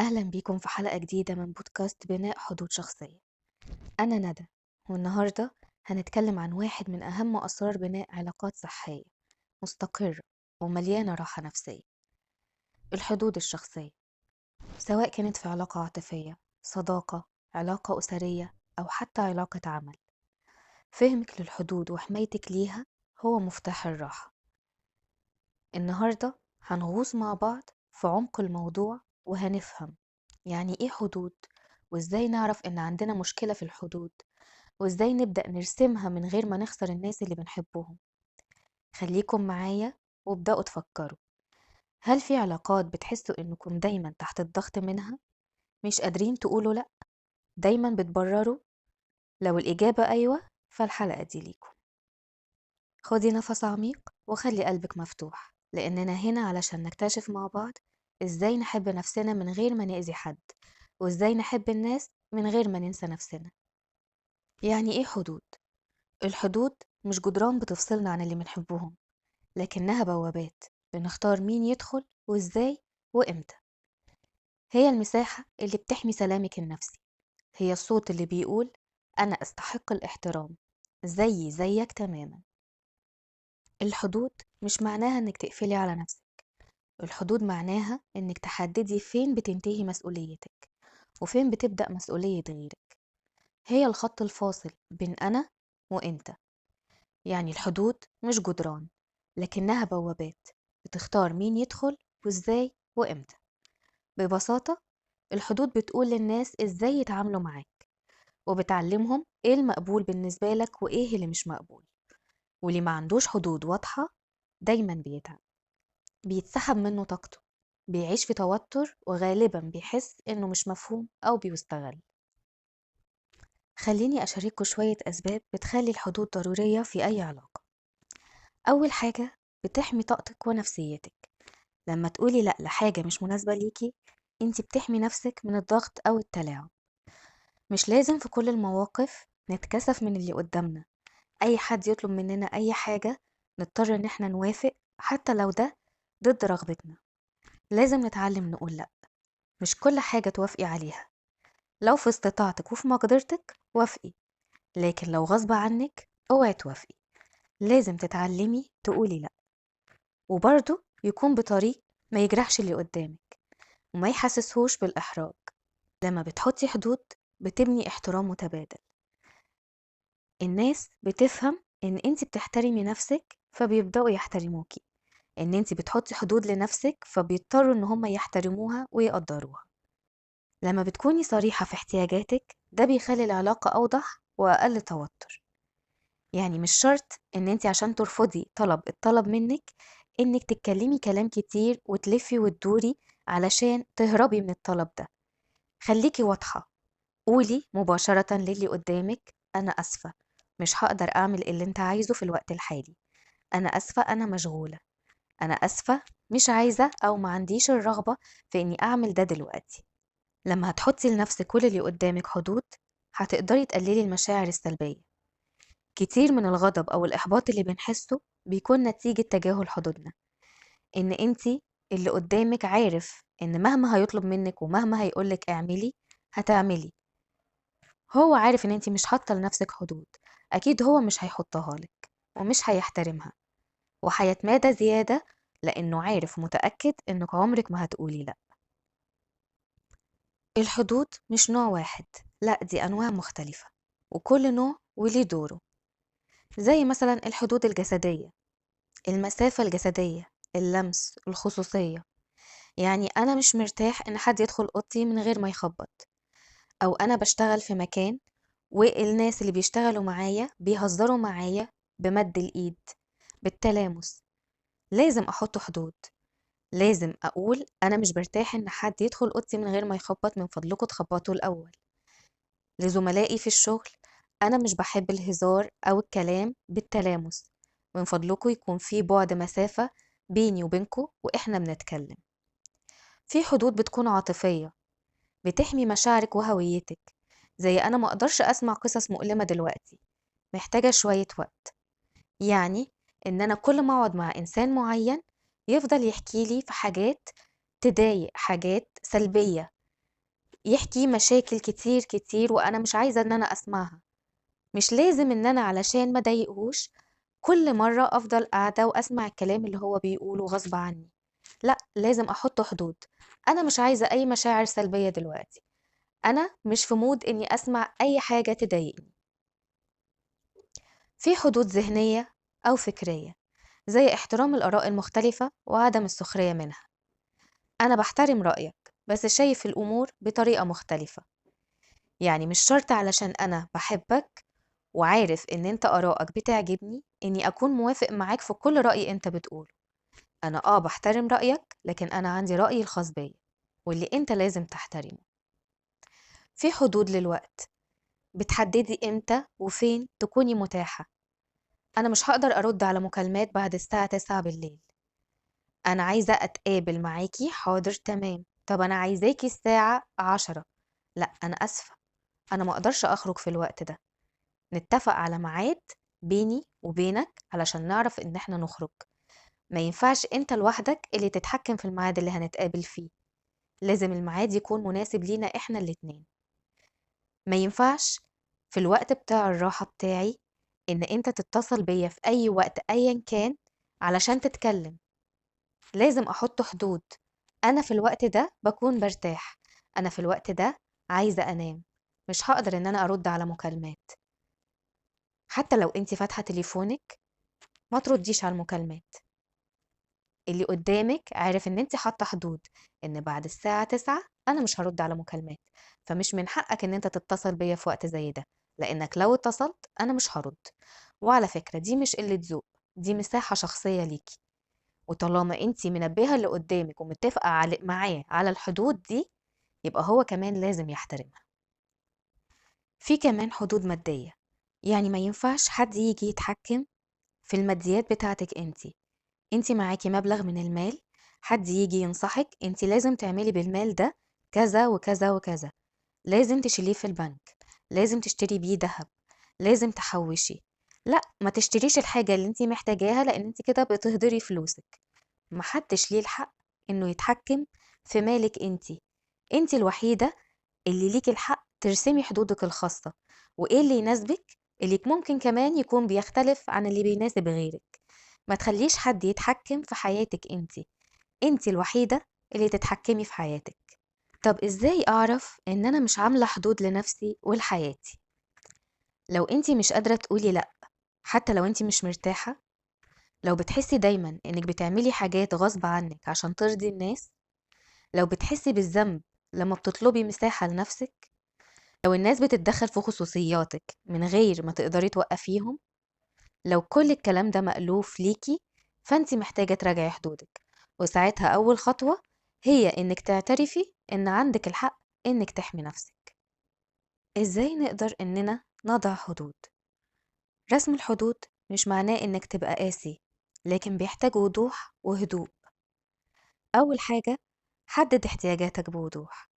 أهلا بيكم في حلقة جديدة من بودكاست بناء حدود شخصية. أنا ندى، والنهاردة هنتكلم عن واحد من أهم أسرار بناء علاقات صحية مستقرة ومليانة راحة نفسية: الحدود الشخصية. سواء كانت في علاقة عاطفية، صداقة، علاقة أسرية، أو حتى علاقة عمل، فهمك للحدود وحمايتك ليها هو مفتاح الراحة. النهاردة هنغوص مع بعض في عمق الموضوع وهنفهم يعني إيه حدود، وإزاي نعرف إن عندنا مشكلة في الحدود، وإزاي نبدأ نرسمها من غير ما نخسر الناس اللي بنحبهم. خليكم معايا وابدأوا تفكروا: هل في علاقات بتحسوا إنكم دايما تحت الضغط منها؟ مش قادرين تقولوا لأ؟ دايما بتبرروا؟ لو الإجابة أيوة، فالحلقة دي ليكم. خدي نفس عميق وخلي قلبك مفتوح، لأننا هنا علشان نكتشف مع بعض إزاي نحب نفسنا من غير ما نأذي حد، وإزاي نحب الناس من غير ما ننسى نفسنا. يعني إيه حدود؟ الحدود مش جدران بتفصلنا عن اللي بنحبهم، لكنها بوابات بنختار مين يدخل وإزاي وإمتى. هي المساحة اللي بتحمي سلامك النفسي، هي الصوت اللي بيقول أنا أستحق الاحترام زيي زيك تماما. الحدود مش معناها إنك تقفلي على نفسك، الحدود معناها إنك تحددي فين بتنتهي مسؤوليتك وفين بتبدأ مسؤولية غيرك. هي الخط الفاصل بين أنا وإنت. يعني الحدود مش جدران، لكنها بوابات بتختار مين يدخل وإزاي وإمتى. ببساطة، الحدود بتقول للناس إزاي يتعاملوا معاك، وبتعلمهم إيه المقبول بالنسبة لك وإيه اللي مش مقبول. واللي ما عندوش حدود واضحة دايما بيتعب، بيتسحب منه طاقته، بيعيش في توتر، وغالبا بيحس إنه مش مفهوم أو بيستغل. خليني أشارككوا شوية أسباب بتخلي الحدود ضرورية في أي علاقة. أول حاجة، بتحمي طاقتك ونفسيتك. لما تقولي لأ لحاجة مش مناسبة ليكي، انتي بتحمي نفسك من الضغط أو التلاعب. مش لازم في كل المواقف نتكسف من اللي قدامنا. أي حد يطلب مننا أي حاجة نضطر إن احنا نوافق، حتى لو ده ضد رغبتنا. لازم نتعلم نقول لأ، مش كل حاجة توافقي عليها. لو في استطاعتك وفي مقدرتك وافقي، لكن لو غصب عنك اوعي توافقي. لازم تتعلمي تقولي لأ، وبرضه يكون بطريق ما يجرحش اللي قدامك وما يحسسهوش بالإحراج. لما بتحطي حدود بتبني احترام متبادل. الناس بتفهم ان انت بتحترمي نفسك فبيبدأوا يحترموكي، ان انت بتحطي حدود لنفسك فبيضطروا ان هم يحترموها ويقدروها. لما بتكوني صريحة في احتياجاتك ده بيخلي العلاقة أوضح وأقل توتر. يعني مش شرط ان انت عشان ترفضي الطلب منك انك تتكلمي كلام كتير وتلفي وتدوري علشان تهربي من الطلب ده. خليكي واضحة، قولي مباشرة للي قدامك: أنا أسفة، مش هقدر أعمل اللي أنت عايزه في الوقت الحالي. أنا أسفة، أنا مشغولة. أنا أسفة، مش عايزة أو ما عنديش الرغبة في إني أعمل ده دلوقتي. لما هتحطي لنفسك كل اللي قدامك حدود، هتقدري تقللي المشاعر السلبية. كتير من الغضب أو الإحباط اللي بنحسه بيكون نتيجة تجاهل حدودنا. إن أنتي اللي قدامك عارف إن مهما هيطلب منك ومهما هيقولك اعملي هتعملي. هو عارف ان انتي مش حاطة لنفسك حدود، اكيد هو مش هيحطها لك ومش هيحترمها، وهيتمادى زيادة لانه عارف ومتأكد انك عمرك ما هتقولي لا. الحدود مش نوع واحد، لا دي انواع مختلفة، وكل نوع وليه دوره. زي مثلا الحدود الجسدية: المسافة الجسدية، اللمس، الخصوصية. يعني انا مش مرتاح ان حد يدخل اوضتي من غير ما يخبط، او انا بشتغل في مكان والناس اللي بيشتغلوا معايا بيهزروا معايا بمد الإيد، بالتلامس. لازم أحط حدود، لازم أقول أنا مش برتاح إن حد يدخل أوضتي من غير ما يخبط، من فضلكم تخبطوا الأول. لزملائي في الشغل: أنا مش بحب الهزار أو الكلام بالتلامس، من فضلكم يكون في بعد مسافة بيني وبينكم وإحنا بنتكلم. في حدود بتكون عاطفية، بتحمي مشاعرك وهويتك. زي أنا ما أقدرش أسمع قصص مؤلمة دلوقتي، محتاجة شوية وقت. يعني إن أنا كل ما أقعد مع إنسان معين يفضل يحكي لي في حاجات تضايق، حاجات سلبية، يحكي مشاكل كتير كتير وأنا مش عايزة إن أنا أسمعها. مش لازم إن أنا علشان ما ضايقهوش كل مرة أفضل قاعدة وأسمع الكلام اللي هو بيقوله غصب عني. لأ، لازم أحط حدود. أنا مش عايزة أي مشاعر سلبية دلوقتي. أنا مش في مود إني أسمع أي حاجة تضايقني. في حدود ذهنية أو فكرية، زي احترام الآراء المختلفة وعدم السخرية منها. أنا بحترم رأيك بس شايف الأمور بطريقة مختلفة. يعني مش شرط علشان أنا بحبك وعارف إن أنت آرائك بتعجبني إني أكون موافق معاك في كل رأي أنت بتقوله. أنا بحترم رأيك، لكن أنا عندي رأيي الخاص بيا واللي أنت لازم تحترمه. في حدود للوقت، بتحددي إمتى وفين تكوني متاحة. أنا مش هقدر أرد على مكالمات بعد الساعة 9 بالليل. أنا عايزة أتقابل معاكي، حاضر تمام. طب أنا عايزاكي الساعة 10. لأ، أنا أسفة، أنا ما أقدرش أخرج في الوقت ده. نتفق على ميعاد بيني وبينك علشان نعرف إن إحنا نخرج. ما ينفعش أنت لوحدك اللي تتحكم في الميعاد اللي هنتقابل فيه. لازم الميعاد يكون مناسب لينا إحنا الاتنين. ما ينفعش في الوقت بتاع الراحة بتاعي إن أنت تتصل بيا في أي وقت أيا كان علشان تتكلم. لازم أحط حدود. أنا في الوقت ده بكون برتاح، أنا في الوقت ده عايزة أنام، مش هقدر إن أنا أرد على مكالمات. حتى لو أنت فاتحة تليفونك ما ترديش على المكالمات. اللي قدامك عارف إن أنت حاطة حدود، إن بعد الساعة 9 أنا مش هرد على مكالمات، فمش من حقك إن أنت تتصل بيا في وقت زي ده، لأنك لو اتصلت أنا مش هرد. وعلى فكرة دي مش قلة ذوق، دي مساحة شخصية ليكي. وطالما أنتِ منبهة اللي قدامِك ومتفقة معاه على الحدود دي، يبقى هو كمان لازم يحترمها. في كمان حدود مادية، يعني ما ينفعش حد ييجي يتحكم في الماديات بتاعتِك أنتِ. أنتِ معاكِ مبلغ من المال، حد ييجي ينصحِك أنتِ لازم تعملي بالمال ده كذا وكذا وكذا، لازم تشيليه في البنك، لازم تشتري بيه دهب، لازم تحوّشي. لأ، ما تشتريش الحاجة اللي أنتِ محتاجاها لإن أنتِ كده بتهدري فلوسِك. ما حدش ليه الحق إنه يتحكم في مالك أنتِ. أنتِ الوحيدة اللي ليكِ الحق ترسمي حدودِك الخاصة، وإيه اللي يناسبِك، اللي ممكن كمان يكون بيختلف عن اللي بيناسب غيرِك. ما تخلّيش حد يتحكم في حياتِك أنتِ، أنتِ الوحيدة اللي تتحكمي في حياتِك. طب إزاي أعرف إن أنا مش عاملة حدود لنفسي ولحياتي؟ لو أنتِ مش قادرة تقولي لأ، حتى لو أنتِ مش مرتاحة، لو بتحسي دايمًا إنِك بتعملي حاجات غصب عنِك عشان ترضي الناس، لو بتحسي بالذنب لما بتطلبي مساحة لنفسِك، لو الناس بتتدخل في خصوصياتِك من غير ما تقدري توقفيهم، لو كل الكلام ده مألوف ليكِ، فأنتِ محتاجة تراجعي حدودِك. وساعتها أول خطوة هي إنِك تعترفي إن عندِك الحق إنِك تحمي نفسِك. إزاي نقدر إننا نضع حدود؟ رسم الحدود مش معناه إنك تبقى قاسي، لكن بيحتاج وضوح وهدوء. أول حاجة، حدد احتياجاتك بوضوح.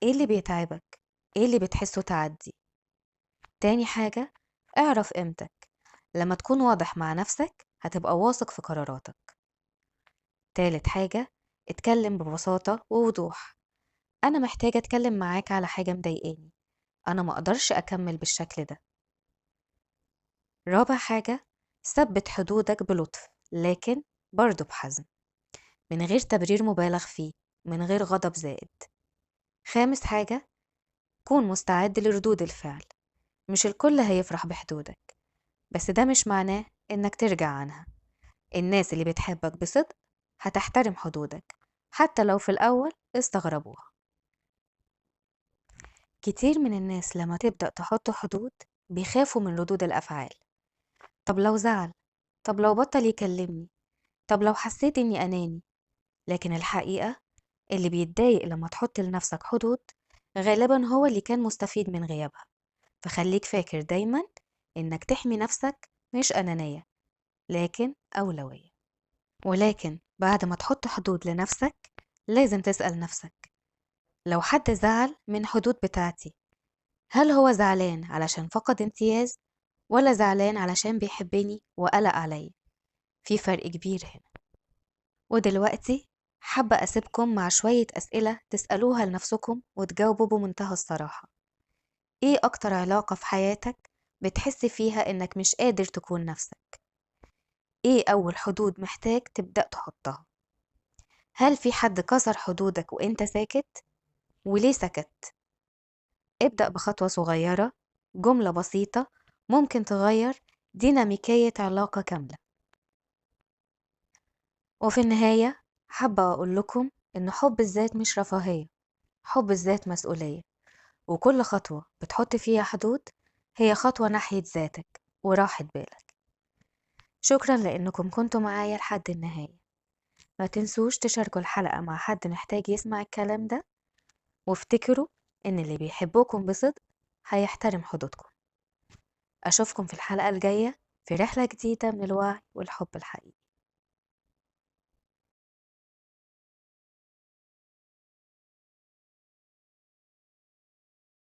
إيه اللي بيتعبك؟ إيه اللي بتحسه تعدي؟ تاني حاجة، اعرف قيمتك. لما تكون واضح مع نفسك هتبقى واثق في قراراتك. تالت حاجة، اتكلم ببساطة ووضوح. أنا محتاجة أتكلم معاك على حاجة مضايقاني، أنا مقدرش أكمل بالشكل ده. رابع حاجة، ثبت حدودك بلطف لكن برضه بحزم، من غير تبرير مبالغ فيه، من غير غضب زائد. خامس حاجة، كون مستعد لردود الفعل. مش الكل هيفرح بحدودك، بس ده مش معناه إنك ترجع عنها. الناس اللي بتحبك بصدق هتحترم حدودك حتى لو في الأول استغربوها. كتير من الناس لما تبدأ تحط حدود بيخافوا من ردود الأفعال. طب لو زعل، طب لو بطل يكلمني، طب لو حسيت إني أناني. لكن الحقيقة اللي بيتضايق لما تحط لنفسك حدود غالبا هو اللي كان مستفيد من غيابها. فخليك فاكر دايما إنك تحمي نفسك مش أنانية، لكن أولوية. ولكن بعد ما تحط حدود لنفسك لازم تسأل نفسك، لو حد زعل من حدود بتاعتي، هل هو زعلان علشان فقد امتياز ولا زعلان علشان بيحبني وقلق عليا؟ في فرق كبير هنا. ودلوقتي حابة أسيبكم مع شوية أسئلة تسألوها لنفسكم وتجاوبوا بمنتهى الصراحة. إيه أكتر علاقة في حياتك بتحس فيها إنك مش قادر تكون نفسك؟ إيه أول حدود محتاج تبدأ تحطها؟ هل في حد كسر حدودك وإنت ساكت؟ وليه سكت؟ ابدأ بخطوة صغيرة، جملة بسيطة ممكن تغير ديناميكية علاقة كاملة. وفي النهاية حابة أقول لكم إن حب الذات مش رفاهية، حب الذات مسؤولية، وكل خطوة بتحط فيها حدود هي خطوة ناحية ذاتك وراحة بالك. شكرا لأنكم كنتوا معايا لحد النهاية. ما تنسوش تشاركوا الحلقة مع حد محتاج يسمع الكلام ده، وافتكروا إن اللي بيحبوكم بصدق هيحترم حدودكم. أشوفكم في الحلقة الجاية في رحلة جديدة من الوعي والحب الحقيقي.